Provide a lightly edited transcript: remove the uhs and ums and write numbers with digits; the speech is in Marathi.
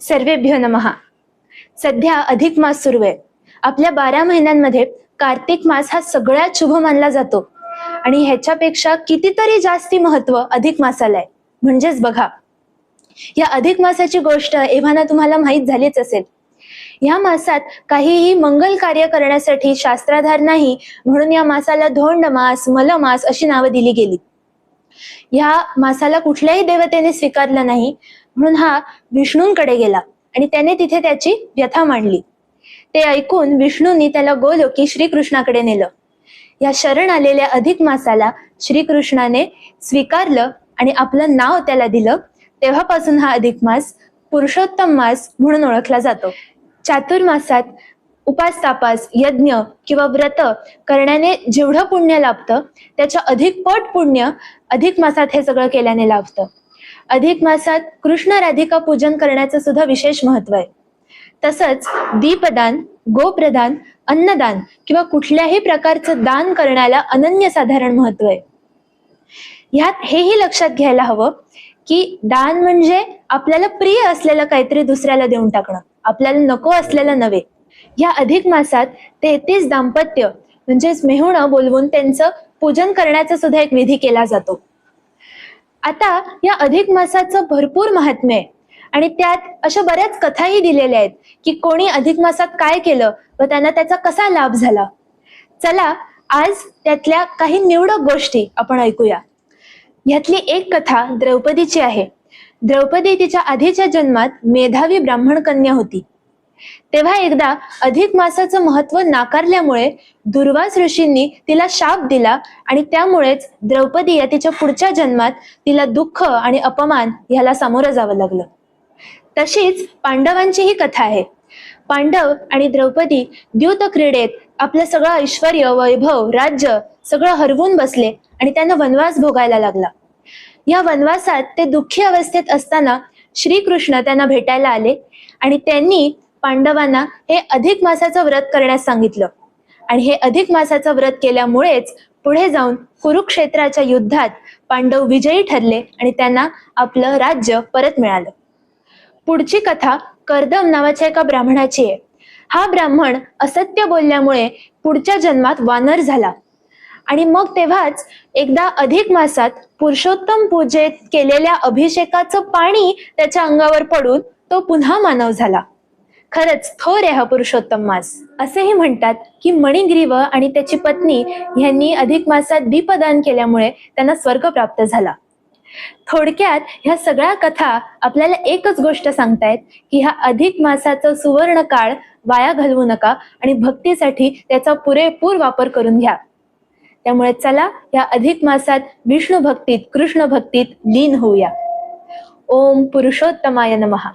सर्वेभ्यो नमः. सध्या अधिक मास सुरू आहे. आपल्या 12 महिन्यांमध्ये कार्तिक मास हा सगळ्यात शुभ मानला जातो आणि ह्याच्यापेक्षा कितीतरी जास्ती महत्व अधिक मासाला आहे. म्हणजेच बघा, या अधिक मासाची गोष्ट एव्हाना तुम्हाला माहीत झालीच असेल. या मासात काहीही मंगल कार्य करण्यासाठी शास्त्राधार नाही, म्हणून या मासाला धोंड मास, मलमास अशी नावं दिली गेली. या मासाला कुठल्याही देवतेने स्वीकारलं नाही, म्हणून हा विष्णूंकडे गेला आणि त्याने तिथे त्याची व्यथा मांडली. ते ऐकून विष्णूंनी त्याला गोलोकी श्रीकृष्णाकडे नेलं. या शरण आलेल्या अधिक मासाला श्रीकृष्णाने स्वीकारलं आणि आपलं नाव त्याला दिलं. तेव्हापासून हा अधिक मास पुरुषोत्तम मास म्हणून ओळखला जातो. चातुर्मासात उपास तापास, यज्ञ किंवा व्रत करण्याने जेवढं पुण्य लाभतं त्याच्या अधिक पट पुण्य अधिक मासात हे सगळं केल्याने लाभतं. अधिक मासात कृष्ण राधिका पूजन करण्याचं सुद्धा विशेष महत्व आहे. तसंच दीपदान, गोप्रदान, अन्नदान किंवा कुठल्याही प्रकारचं दान करण्याला अनन्यसाधारण महत्व आहे. ह्यात हेही लक्षात घ्यायला हवं की दान म्हणजे आपल्याला प्रिय असलेलं काहीतरी दुसऱ्याला देऊन टाकणं, आपल्याला नको असलेलं नव्हे. या अधिक मासात 33 दाम्पत्य म्हणजेच मेहुणं बोलवून त्यांचं पूजन करण्याचा सुद्धा एक विधी केला जातो. आता या अधिक मासाचं भरपूर महात्म्य आहे आणि त्यात अशा बऱ्याच कथाही दिलेल्या आहेत की कोणी अधिक मासात काय केलं व त्यांना त्याचा कसा लाभ झाला. चला आज त्यातल्या काही निवडक गोष्टी आपण ऐकूया. यातली एक कथा द्रौपदीची आहे. द्रौपदी तिच्या आधीच्या जन्मात मेधावी ब्राह्मण कन्या होती. तेव्हा एकदा अधिक मासाचं महत्व नाकारल्यामुळे दुर्वास ऋषींनी तिला शाप दिला आणि त्यामुळेच द्रौपदी या तिच्या पुढच्या जन्मात तिला दुःख आणि अपमान ह्याला सामोरं जावं लागलं. तशीच पांडवांची ही कथा आहे. पांडव आणि द्रौपदी द्यूत क्रीडेत आपलं सगळं ऐश्वर्य, वैभव, राज्य सगळं हरवून बसले आणि त्यांना वनवास भोगायला लागला. या वनवासात ते दुःखी अवस्थेत असताना श्रीकृष्ण त्यांना भेटायला आले आणि त्यांनी पांडवांना हे अधिक मासाचं व्रत करण्यास सांगितलं. आणि हे अधिक मासाचं व्रत केल्यामुळेच पुढे जाऊन कुरुक्षेत्राच्या युद्धात पांडव विजयी ठरले आणि त्यांना आपलं राज्य परत मिळालं. पुढची कथा कर्दम नावाच्या एका ब्राह्मणाची आहे. हा ब्राह्मण असत्य बोलल्यामुळे पुढच्या जन्मात वानर झाला आणि मग तेव्हाच एकदा अधिक मासात पुरुषोत्तम पूजेत केलेल्या अभिषेकाचं पाणी त्याच्या अंगावर पडून तो पुन्हा मानव झाला. खरंच थोर आहे हा पुरुषोत्तम मास. असेही म्हणतात की मणिग्रीव आणि त्याची पत्नी यांनी अधिक मासात दीपदान केल्यामुळे त्यांना स्वर्ग प्राप्त झाला. थोडक्यात ह्या सगळ्या कथा आपल्याला एकच गोष्ट सांगतायत की हा अधिक मासाचा सुवर्ण काळ वाया घालवू नका आणि भक्तीसाठी त्याचा पुरेपूर वापर करून घ्या. त्यामुळे चला या अधिक मासात विष्णू भक्तीत, कृष्ण भक्तीत लीन होऊया. ओम पुरुषोत्तमाय नमः.